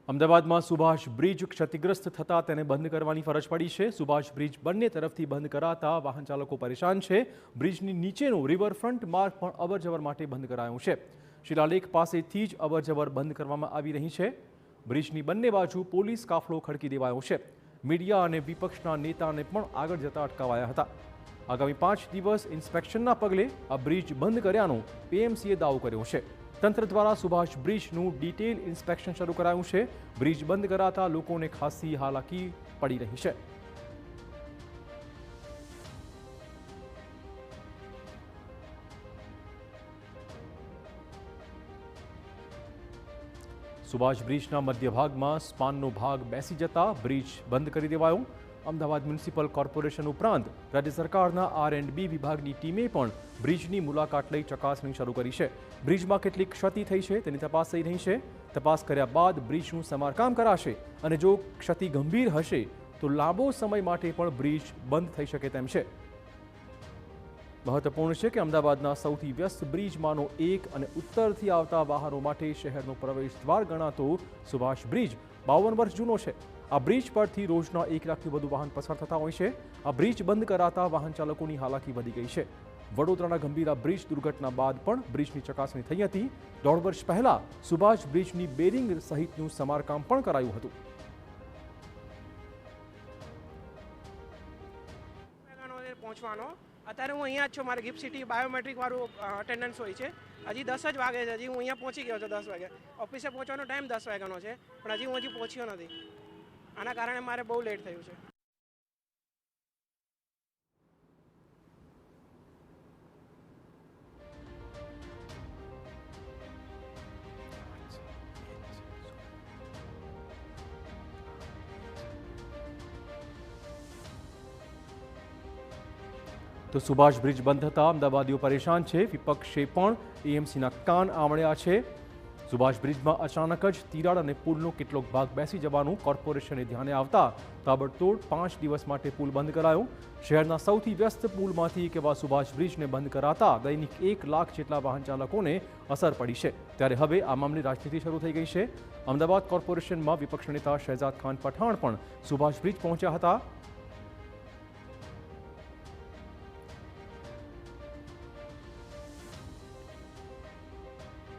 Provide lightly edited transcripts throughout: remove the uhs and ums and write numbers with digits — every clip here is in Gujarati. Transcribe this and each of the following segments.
અમદાવાદમાં સુભાષ બ્રિજ ક્ષતિગ્રસ્ત થતા તેને બંધ કરવાની ફરજ પડી છે। સુભાષ બ્રિજ બંને તરફથી બંધ કરાતા વાહન ચાલકો પરેશાન છે। બ્રિજની નીચેનો રિવરફ્રન્ટ માર્ગ પણ અવરજવર માટે બંધ કરાયો છે। શિલાલેખ પાસેથી જ અવરજવર બંધ કરવામાં આવી રહી છે। બ્રિજની બંને બાજુ પોલીસ કાફલો ખડકી દેવાયો છે। મીડિયા અને વિપક્ષના નેતાને પણ આગળ જતા અટકાવાયા હતા। આગામી 5 દિવસ ઇન્સ્પેક્શનના પગલે આ બ્રિજ બંધ કર્યાનો પીએમસીએ દાવો કર્યો છે। તંત્ર દ્વારા સુભાષ બ્રિજનું ડિટેલ ઇન્સ્પેક્શન શરૂ કરાયું છે। બ્રિજ બંધ કરાતા લોકોને ખાસી હાલાકી પડી રહી છે। સુભાષ બ્રિજના મધ્ય ભાગમાં સ્પાનનો ભાગ બેસી જતા બ્રિજ બંધ કરી દેવાયો। અમદાવાદ મ્યુનિસિપલ કોર્પોરેશન ઉપરાંત રાજ્ય સરકારના R&B વિભાગની ટીમે પણ બ્રિજની મુલાકાત લઈ ચકાસણી શરૂ કરી છે। બ્રિજમાં કેટલી ક્ષતિ થઈ છે તેની તપાસ થઈ રહી છે। તપાસ કર્યા બાદ બ્રિજનું સમારકામ કરાશે અને જો ક્ષતિ ગંભીર હશે તો લાંબો સમય માટે પણ બ્રિજ બંધ થઈ શકે તેમ છે। મહત્વપૂર્ણ છે કે અમદાવાદના સૌથી વ્યસ્ત બ્રિજમાંનો એક અને ઉત્તરથી આવતા વાહનો માટે શહેરનો પ્રવેશ દ્વાર ગણાતો સુભાષ બ્રિજ 52 વર્ષ જૂનો છે। આ બ્રિજ પરથી રોજના 1 લાખથી વધુ વાહન પસાર થતા હોય છે। આ બ્રિજ બંધ કરાતા વાહન ચાલકોની હાલાકી વધી ગઈ છે। વડોદરાના ગંભીરા બ્રિજ દુર્ઘટના બાદ પણ બ્રિજની ચકાસણી થઈ હતી। 1.5 વર્ષ પહેલા સુભાષ બ્રિજની બેરિંગ સહિતનું સમારકામ પણ કરાયું હતું। પહોંચવાનો અત્યારે હું અહીંયા જ છું। મારે ગિફ્ટ સિટી બાયોમેટ્રિક વાળું અટેન્ડન્સ હોય છે। હજી 10 જ વાગે છે। હજી હું અહીંયા પહોંચી ગયો છું 10 વાગે। ઓફિસે પહોંચવાનો ટાઈમ 10 વાગ્યાનો છે પણ હજી હું પહોંચ્યો નથી। આના કારણે મારે બહુ લેટ થયું છે। તો સુભાષ બ્રિજ બંધ થતા અમદાવાદીઓ પરેશાન છે। વિપક્ષે પણ એએમસીના કાન આંબળ્યા છે। સુભાષ બ્રિજમાં અચાનક જ તિરાડ અને પુલનો કેટલોક ભાગ બેસી જવાનું કોર્પોરેશને ધ્યાને આવતા તાબડતોડ 5 દિવસ માટે પુલ બંધ કરાયો। શહેરના સૌથી વ્યસ્ત પુલમાંથી એક એવા સુભાષ બ્રિજને બંધ કરાતા દૈનિક 1 લાખ જેટલા વાહન ચાલકોને અસર પડી છે। ત્યારે હવે આ મામલે રાજનીતિ શરૂ થઈ ગઈ છે। અમદાવાદ કોર્પોરેશનમાં વિપક્ષ નેતા શહેજાદ ખાન પઠાણ પણ સુભાષ બ્રિજ પહોંચ્યા હતા।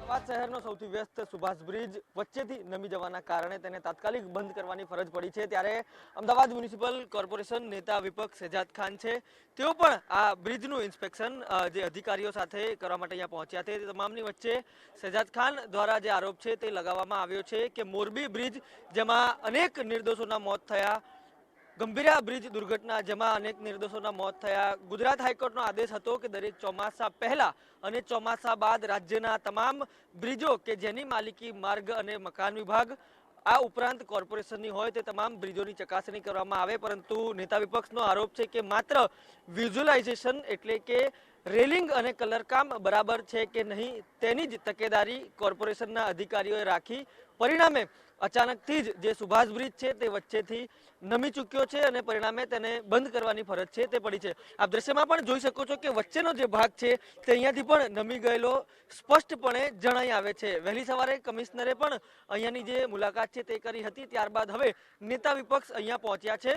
અમદાવાદ શહેરનો સૌથી વ્યસ્ત સુભાષ બ્રિજ વચ્ચેથી નમી જવાના કારણે તેને તાત્કાલિક બંધ કરવાની ફરજ પડી છે। ત્યારે અમદાવાદ મ્યુનિસિપલ કોર્પોરેશન નેતા વિપક્ષ શહેજાદ ખાન છે, તેઓ પણ આ બ્રિજનું ઇન્સ્પેક્શન જે અધિકારીઓ સાથે કરવા માટે અહીંયા પહોંચ્યા છે। તમામની વચ્ચે શહેજાદ ખાન દ્વારા જે આરોપ છે તે લગાવવામાં આવ્યો છે કે મોરબી બ્રિજ જેમાં અનેક નિર્દોષોના મોત થયા, ગંભીરા બ્રિજ દુર્ઘટના જેમાં અનેક નિર્દોષોના મોત થયા, ગુજરાત હાઈકોર્ટનો આદેશ હતો કે દરેક ચોમાસા પહેલા અને ચોમાસા બાદ રાજ્યના તમામ બ્રિજો કે જેની માલિકી માર્ગ અને મકાન વિભાગ આ ઉપરાંત કોર્પોરેશનની હોય તે તમામ બ્રિજોની ચકાસણી કરવામાં આવે। પરંતુ નેતા વિપક્ષનો આરોપ છે કે માત્ર વિઝ્યુલાઇઝેશન એટલે કે રેલિંગ અને કલરકામ બરાબર છે કે નહીં તેની જ તકેદારી કોર્પોરેશનના અધિકારીઓએ રાખી। પરિણામે અચાનકથી જ જે સુભાષ બ્રિજ છે તે વચ્ચેથી નમી ચૂક્યો છે અને પરિણામે તેને બંધ કરવાની ફરજ છે તે પડી છે। આપ દ્રશ્યમાં પણ જોઈ શકો છો કે વચ્ચેનો જે ભાગ છે તે અહીંયાથી પણ નમી ગયેલો સ્પષ્ટપણે જણાઈ આવે છે। વહેલી સવારે કમિશનરે પણ અહીંયાની જે મુલાકાત છે તે કરી હતી। ત્યારબાદ હવે નેતા વિપક્ષ અહીંયા પહોંચ્યા છે।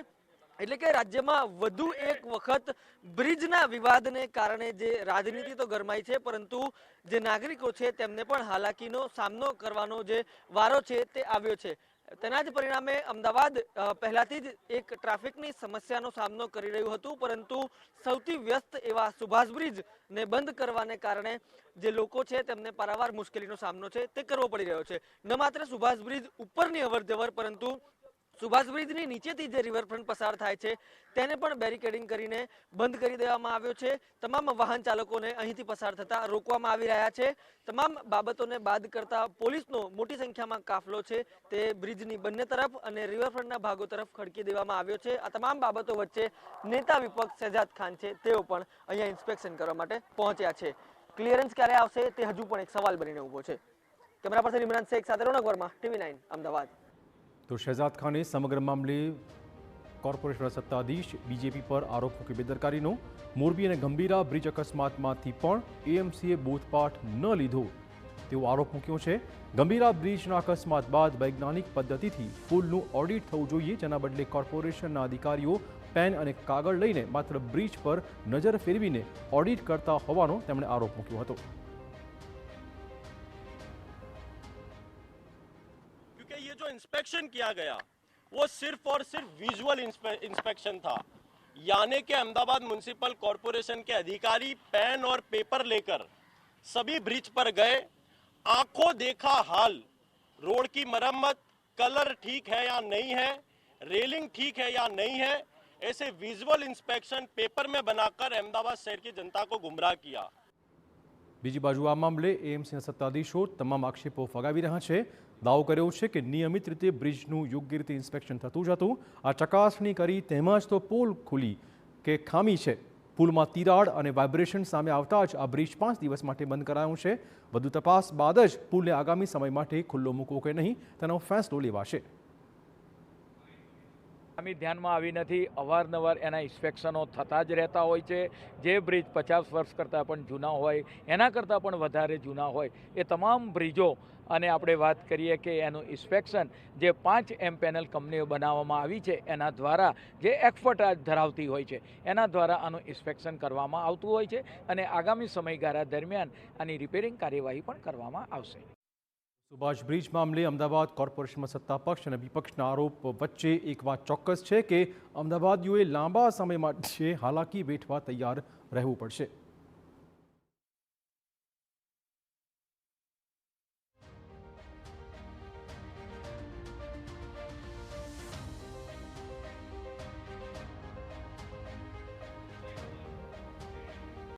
એટલે કે રાજ્યમાં વધુ એક વખત બ્રિજના વિવાદને કારણે જે રાજનીતિ તો ગરમાઈ છે પરંતુ જે નાગરિકો છે તેમને પણ હાલાકીનો સામનો કરવાનો જે વારો છે તે આવ્યો છે। તેના જ પરિણામે અમદાવાદ પહેલાથી જ એક ટ્રાફિકની સમસ્યાનો સામનો કરી રહ્યું હતું પરંતુ સૌથી વ્યસ્ત એવા સુભાષ બ્રિજને બંધ કરવાને કારણે જે લોકો છે તેમને પારાવાર મુશ્કેલીનો સામનો છે તે કરવો પડી રહ્યો છે। ન માત્ર સુભાષ બ્રિજ ઉપરની અવરજવર પરંતુ સુભાષ બ્રિજની નીચેથી જે રિવરફ્રન્ટ પસાર થાય છે તેને પણ બેરિકેડિંગ કરીને બંધ કરી દેવામાં આવ્યો છે। તમામ વાહન ચાલકોને અહીંથી પસાર થતા રોકવામાં આવી રહ્યા છે। તમામ બાબતોને બાદ કરતા પોલીસનો મોટી સંખ્યામાં કાફલો છે તે બ્રિજની બંને તરફ અને રિવરફ્રન્ટના ભાગો તરફ ખડકી દેવામાં આવ્યો છે। આ તમામ બાબતો વચ્ચે નેતા વિપક્ષ શહેજાદ ખાન છે તેઓ પણ અહીંયા ઇન્સ્પેક્શન કરવા માટે પહોંચ્યા છે। ક્લિયરન્સ ક્યારે આવશે તે હજુ પણ એક સવાલ બનીને ઊભો છે। કેમેરા પર્સન ઇમરાન શેખ સાથે રોનક વર્મા, TV9 અમદાવાદ। તો શહેજાદ ખાને સમગ્ર મામલે કોર્પોરેશનના સત્તાધીશ બીજેપી પર આરોપ મૂકી બેદરકારીનો। મોરબી અને ગંભીરા બ્રિજ અકસ્માતમાંથી પણ એએમસીએ બોધપાઠ ન લીધો તેવો આરોપ મૂક્યો છે। ગંભીરા બ્રિજના અકસ્માત બાદ વૈજ્ઞાનિક પદ્ધતિથી પુલનું ઓડિટ થવું જોઈએ, જેના બદલે કોર્પોરેશનના અધિકારીઓ પેન અને કાગળ લઈને માત્ર બ્રિજ પર નજર ફેરવીને ઓડિટ કરતા હોવાનો તેમણે આરોપ મૂક્યો હતો। क्योंकि ये जो इंस्पेक्शन किया गया वो सिर्फ और सिर्फ विजुअल इंस्पेक्शन था, यानी कि अहमदाबाद म्युनिसिपल कॉरपोरेशन के अधिकारी पेन और पेपर लेकर सभी ब्रिज पर गए, आंखों देखा हाल, रोड की मरम्मत, कलर ठीक है या नहीं है, रेलिंग ठीक है या नहीं है, ऐसे विजुअल इंस्पेक्शन पेपर में बनाकर अहमदाबाद शहर की जनता को गुमराह किया। બીજી બાજુ આ મામલે એએમસીના સત્તાધીશો તમામ આક્ષેપો ફગાવી રહ્યા છે। દાવો કર્યો છે કે નિયમિત રીતે બ્રિજનું યોગ્ય રીતે ઇન્સ્પેક્શન થતું જ હતું। આ ચકાસણી કરી તેમાં જ તો પોલ ખુલી કે ખામી છે। પુલમાં તિરાડ અને વાઇબ્રેશન સામે આવતા જ આ બ્રિજ 5 દિવસ માટે બંધ કરાયો છે। વધુ તપાસ બાદ જ પુલને આગામી સમય માટે ખુલ્લો મૂકવો કે નહીં તેનો ફેંસલો લેવાશે। ધ્યાનમાં આવી નથી। અવારનવાર એના ઇન્સ્પેક્શનો થતા જ રહેતા હોય છે। જે બ્રિજ 50 વર્ષ કરતાં પણ જૂના હોય, એના કરતાં પણ વધારે જૂના હોય, એ તમામ બ્રિજો અને આપણે વાત કરીએ કે એનું ઇન્સ્પેક્શન જે 5 એમ પેનલ કંપનીઓ બનાવવામાં આવી છે એના દ્વારા, જે એક્સપર્ટ ધરાવતી હોય છે એના દ્વારા આનું ઇન્સ્પેક્શન કરવામાં આવતું હોય છે અને આગામી સમયગાળા દરમિયાન આની રિપેરિંગ કાર્યવાહી પણ કરવામાં આવશે। સુભાષ બ્રિજ મામલે અમદાવાદ કોર્પોરેશનમાં સત્તા પક્ષ અને વિપક્ષના આરોપ વચ્ચે એક વાત ચોક્કસ છે કે અમદાવાદીઓએ લાંબા સમય માટે હાલાકી વેઠવા તૈયાર રહેવું પડશે।